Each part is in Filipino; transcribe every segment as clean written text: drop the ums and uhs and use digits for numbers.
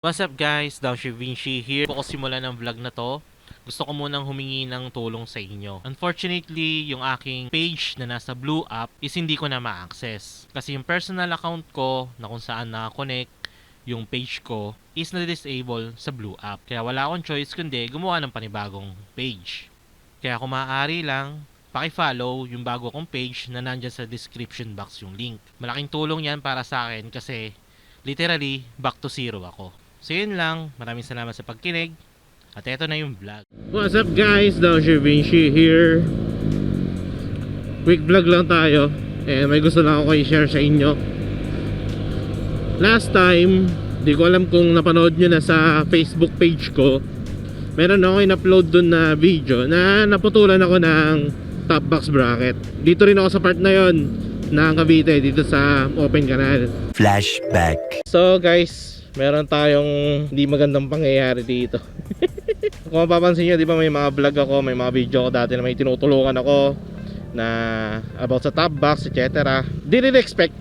What's up guys, Downshift Vinci here. Bago ko simulan ng vlog na to, gusto ko munang humingi ng tulong sa inyo. Unfortunately, yung aking page na nasa Blue App is hindi ko na ma-access. Kasi yung personal account ko na kung saan na-connect yung page ko is na-disable sa Blue App. Kaya wala akong choice kundi gumawa ng panibagong page. Kaya kung maaari lang, paki-follow yung bago kong page na nandyan sa description box yung link. Malaking tulong yan para sa akin kasi literally back to zero ako. So yun lang, maraming salamat sa pagkinig. At eto na yung vlog. What's up guys, Downshift Vinci here. Quick vlog lang tayo. May gusto lang ako i-share sa inyo. Last time, di ko alam kung napanood nyo na sa Facebook page ko. Meron ako in-upload dun na video na naputulan ako ng top box bracket. Dito rin ako sa part na yon ng Cavite, dito sa open canal. Flashback. So guys, meron tayong hindi magandang pangyayari dito. Kung mapapansin nyo, di ba may mga vlog ako, may mga video ako dati na may tinutulungan ako na about sa top box, etc. Didn't expect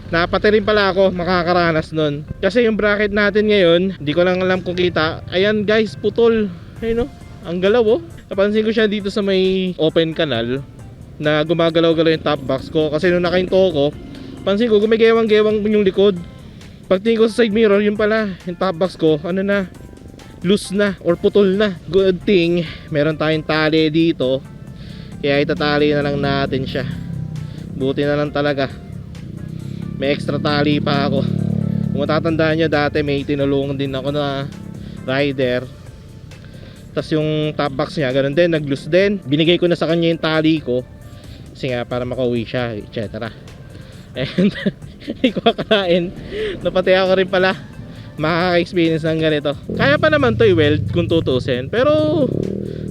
na pati rin pala ako makakaranas nun. Kasi yung bracket natin ngayon, hindi ko lang alam kung kita. Ayan guys, putol. Ayun, no? Ang galaw oh. Napansin ko siya dito sa may open canal na gumagalaw-galaw yung top box ko. Kasi nung nakahinto ko, pansin ko gumigewang-gewang yung likod. Pagtingin ko sa side mirror, yun pala, yung top box ko, ano na, loose na or putol na. Good thing, meron tayong tali dito. Kaya itatali na lang natin siya. Buti na lang talaga. May extra tali pa ako. Kung matatandaan nyo, dati may tinulungan din ako na rider. Tapos yung top box niya, ganun din, nag-loose din. Binigay ko na sa kanya yung tali ko. Kasi nga, para makauwi siya, etc. And hindi ko akalain na pati ako rin pala makaka-experience ng ganito. Kaya pa naman to i-weld kung tutusin, pero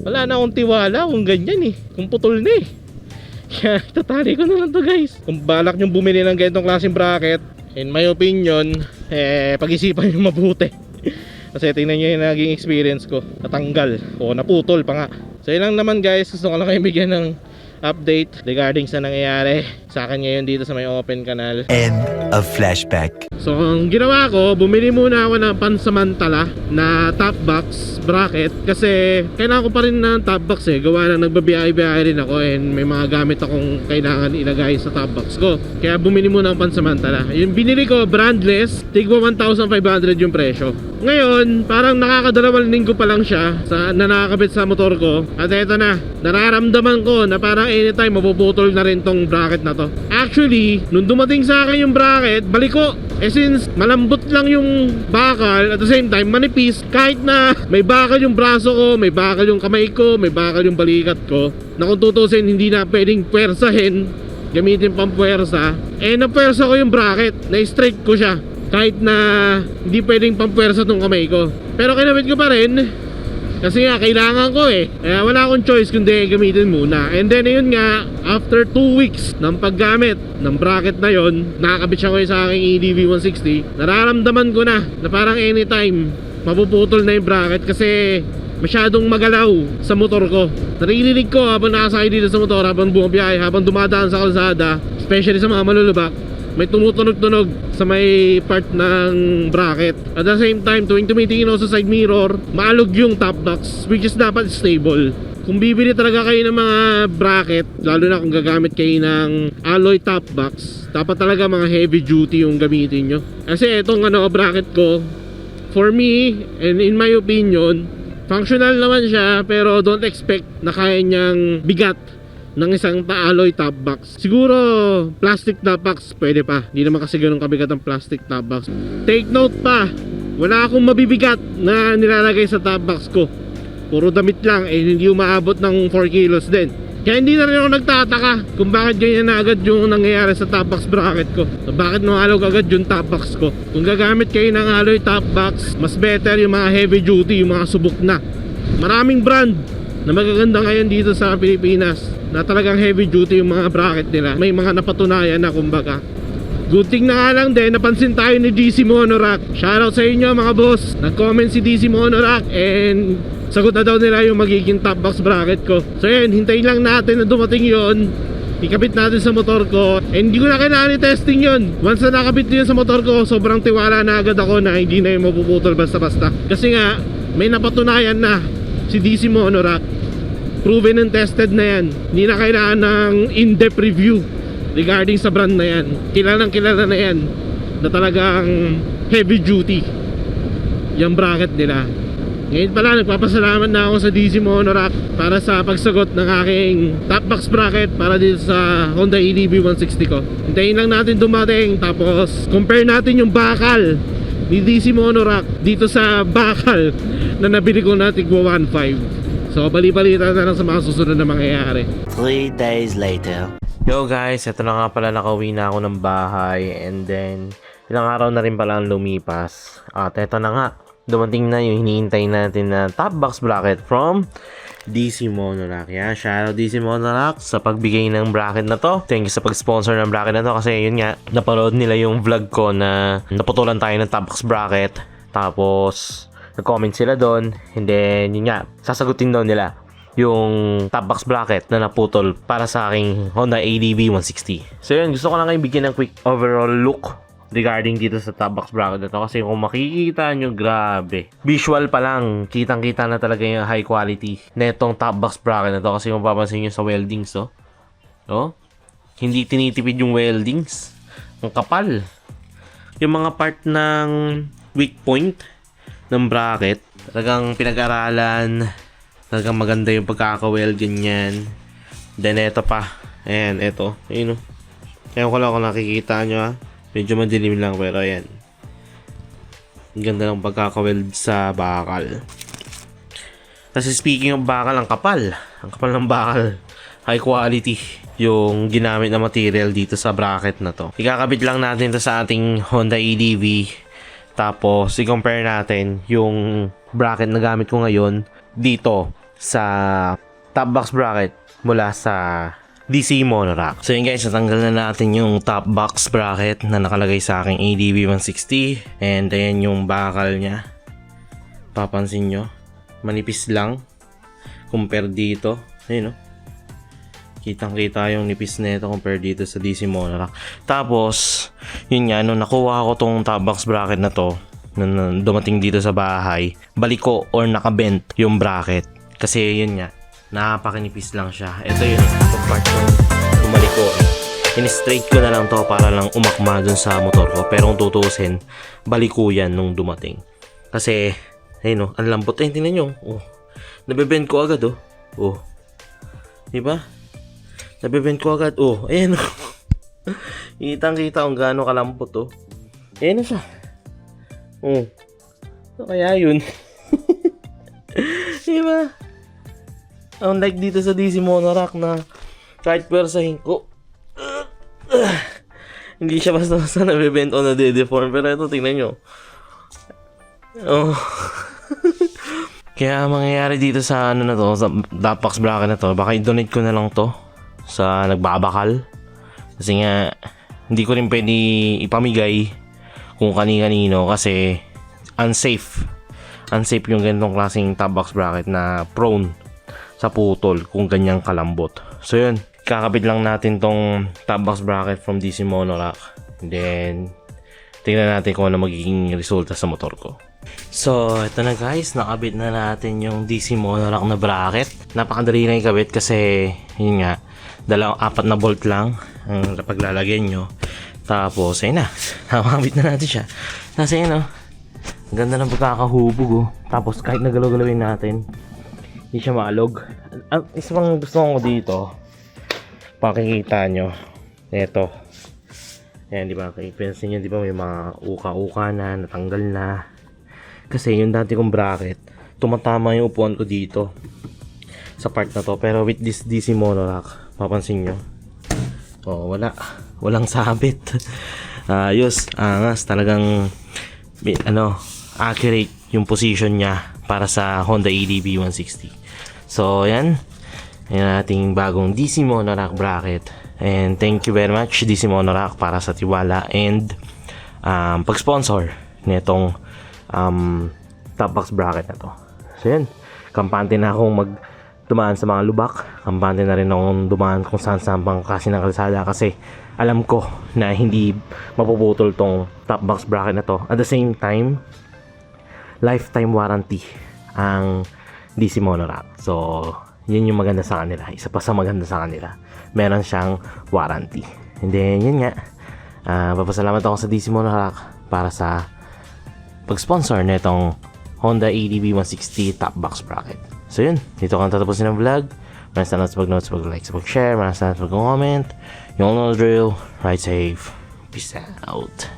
wala na akong tiwala kung ganyan eh, kung putol na eh. Kaya tatali ko na lang to guys. Kung balak nyo bumili ng ganitong klaseng bracket, in my opinion, pag-isipan nyo mabuti. Kasi tingnan nyo yung naging experience ko, natanggal o naputol pa nga. So yun lang naman guys, gusto ko lang kayo bigyan ng update regarding sa nangyayari sa akin ngayon dito sa may open canal. End of flashback. So ang ginawa ko, bumili muna ako ng pansamantala na top box bracket kasi kailangan ko pa rin ng top box eh. Gawa na nagbabiyahe-biyahe rin ako and may mga gamit akong kailangan ilagay sa top box ko. Kaya bumili muna ng pansamantala. Yung binili ko brandless, tigwa 1,500 yung presyo. Ngayon, parang nakakadalawang linggo pa lang siya na nakakabit sa motor ko. At eto na, nararamdaman ko na parang anytime mapuputol na rin tong bracket na to. Actually, nung dumating sa akin yung bracket, balik ko. Since malambot lang yung bakal, at the same time manipis, kahit na may bakal yung braso ko, may bakal yung kamay ko, may bakal yung balikat ko, na kung tutusin hindi na pwedeng puwersahin, gamitin pang puwersa, napuwersa ko yung bracket, na-straight ko siya kahit na hindi pwedeng pampuwersa tong kamay ko. Pero kinabit ko pa rin kasi nga kailangan ko eh. Kaya wala akong choice kundi gamitin muna. And then ayun nga, after 2 weeks ng paggamit ng bracket na yon, nakakabit siya ko sa aking EDV 160. Nararamdaman ko na parang anytime mapuputol na yung bracket kasi masyadong magalaw sa motor ko. Naririnig ko habang nakasakay dito sa motor, habang bumabiyahe, habang dumadaan sa kalsada, especially sa mga malulubak, may tumutunog-tunog sa may part ng bracket. At the same time, tuwing tumitingin ako sa side mirror, maalog yung top box, which is dapat stable. Kung bibili talaga kayo ng mga bracket, lalo na kung gagamit kayo ng alloy top box, dapat talaga mga heavy duty yung gamitin nyo. Kasi itong bracket ko, for me, and in my opinion, functional naman siya, pero don't expect na kaya niyang bigat ng isang alloy top box. Siguro plastic top box pwede pa. Hindi naman kasi ganun kabigat ang plastic top box. Take note pa, wala akong mabibigat na nilalagay sa top box ko. Puro damit lang, hindi umaabot ng 4 kilos din. Kaya hindi na rin ako nagtataka kung bakit ganyan na agad yung nangyayari sa top box bracket ko. So, bakit nalog agad yung top box ko. Kung gagamit kayo ng alloy top box, mas better yung mga heavy duty, yung mga subok na. Maraming brand na magaganda ngayon dito sa Pilipinas na talagang heavy duty yung mga bracket nila. May mga napatunayan na kumbaga. Good thing na nga lang din, napansin tayo ni DC Monorack. Shoutout sa inyo mga boss. Nag-comment si DC Monorack and sagot na daw nila yung magiging top box bracket ko. So yun, hintayin lang natin na dumating yon. ikabit natin sa motor ko. And hindi ko na kailangan i-testing yun. Once na nakabit yun sa motor ko, sobrang tiwala na agad ako na hindi na yung mapuputol basta-basta. Kasi nga, may napatunayan na si DC Monorack. Proven and tested na yan. Hindi na kailangan ng in-depth review regarding sa brand na yan. Kilalang kilala na yan na talagang heavy duty yung bracket nila. Ngayon pala, nagpapasalamat na ako sa DC Monorack para sa pagsagot ng aking top box bracket para dito sa Honda EDV 160 ko. Hintayin lang natin dumating, tapos compare natin yung bakal ni DC Monorack dito sa bakal na nabili ko na tigwa 1.5. So bali-balita na lang sa mga susunod na mangyayari. 3 days later. Yo guys, eto na nga pala, nakauwi na ako ng bahay and then ilang araw na rin pala ang lumipas. At eto na nga, dumating na yung hinihintay natin na top box bracket from DC Monorack. Yan, shoutout DC Monorack sa pagbigay ng bracket na to. Thank you sa pag-sponsor ng bracket na to kasi yun nga, napanood nila yung vlog ko na naputulan tayo ng top box bracket. Tapos, nag-comment sila doon and then yun nga, sasagutin daw nila yung top box bracket na naputol para sa aking Honda ADV 160. So yun, gusto ko lang kayong bigyan ng quick overall look regarding dito sa top box bracket na to kasi kung makikita nyo, grabe, visual pa lang, kitang kita na talaga yung high quality na itong top box bracket na to. Kasi kung papansin nyo sa weldings, hindi tinitipid yung weldings, ang kapal. Yung mga part ng weak point ng bracket, talagang pinag-aralan, talagang maganda yung pagkaka-weld, ganyan. Then eto pa, ayan, eto, ayun o, ewan ko lang kung nakikita nyo medyo madilim lang pero ayan, ang ganda ng pagkaka-weld sa bakal. Kasi speaking of bakal, ang kapal ng bakal, high quality yung ginamit na material dito sa bracket na to. Ikakabit lang natin to sa ating Honda EDV, tapos i-compare natin yung bracket na gamit ko ngayon dito sa top box bracket mula sa DC Monorack. So yun guys, natanggal na natin yung top box bracket na nakalagay sa aking ADV 160. And ayan yung bakal niya. Papansin nyo, manipis lang compare dito. Ayun, kitang kita yung nipis na ito compare dito sa DC Monorack. Tapos yun nga, nung nakuha ko tong top box bracket na to, nung dumating dito sa bahay, balik ko or nakabent yung bracket kasi yun nga, napakanipis lang siya. Ito yun, itong part ko bumalik ko, in-straight ko na lang to para lang umakma dun sa motor ko. Pero kung tutusin, balik ko yan nung dumating kasi ayun, ang lambot. Tingnan nyo, nabebend ko agad diba? Nabebend ko agad, ayan kitang kita kung gaano kalambot ayan na siya. So kaya yun diba? Unlike dito sa DC Monorack na kahit pwersahin ko hindi siya basta-basta nabibend o nade-deform. Pero ito, tingnan nyo. Kaya mangyayari dito sa ano na to, sa top box bracket na to, baka i-donate ko na lang to sa nagbabakal. Kasi nga hindi ko rin pwede ipamigay kung kani-kanino kasi unsafe yung ganitong klaseng top box bracket na prone sa putol kung ganyang kalambot. So yun, kakabit lang natin tong top box bracket from DC Monorack. And then tingnan natin kung ano magiging resulta sa motor ko. So ito na guys, nakabit na natin yung DC Monorack na bracket. Napakadali na ikabit kasi yun nga, 4 na bolt lang ang paglalagyan nyo. Tapos ayun na, nakabit na natin siya. Kasi yun ang ganda ng pagkakahubog Tapos kahit nagalaw-galawin natin, hindi siya maalog. Isa pang gusto ko dito, pakikita nyo, eto, ayan, di ba, pansin nyo, di ba, may mga uka-uka na, natanggal na, kasi yung dati kong bracket, tumatama yung upuan ko dito, sa part na to, pero with this DC Monorack, papansin nyo, walang sabit, ayos, angas, talagang, accurate yung position niya, para sa Honda ADV 160. So, yan ating bagong DC Monorack bracket. And thank you very much DC Monorack para sa tiwala and pag-sponsor nitong top box bracket na to. So, yan. Kampante na akong dumaan sa mga lubak. Kampante na rin akong dumaan kung saan pang kasi ng kalsada kasi alam ko na hindi mapuputol tong top box bracket na to. At the same time, lifetime warranty ang DC Monorack. So, yun yung maganda sa kanila. Isa pa sa maganda sa kanila, meron siyang warranty. And then, yun nga, papasalamat ako sa DC Monorack para sa pag-sponsor na itong Honda ADB 160 top box bracket. So yun, dito ko tatapusin ang vlog. Maraming salamat sa pag-note, sa pag-like, sa pag-share. Maraming salamat sa pag-comment. You all know the drill. Ride safe. Peace out.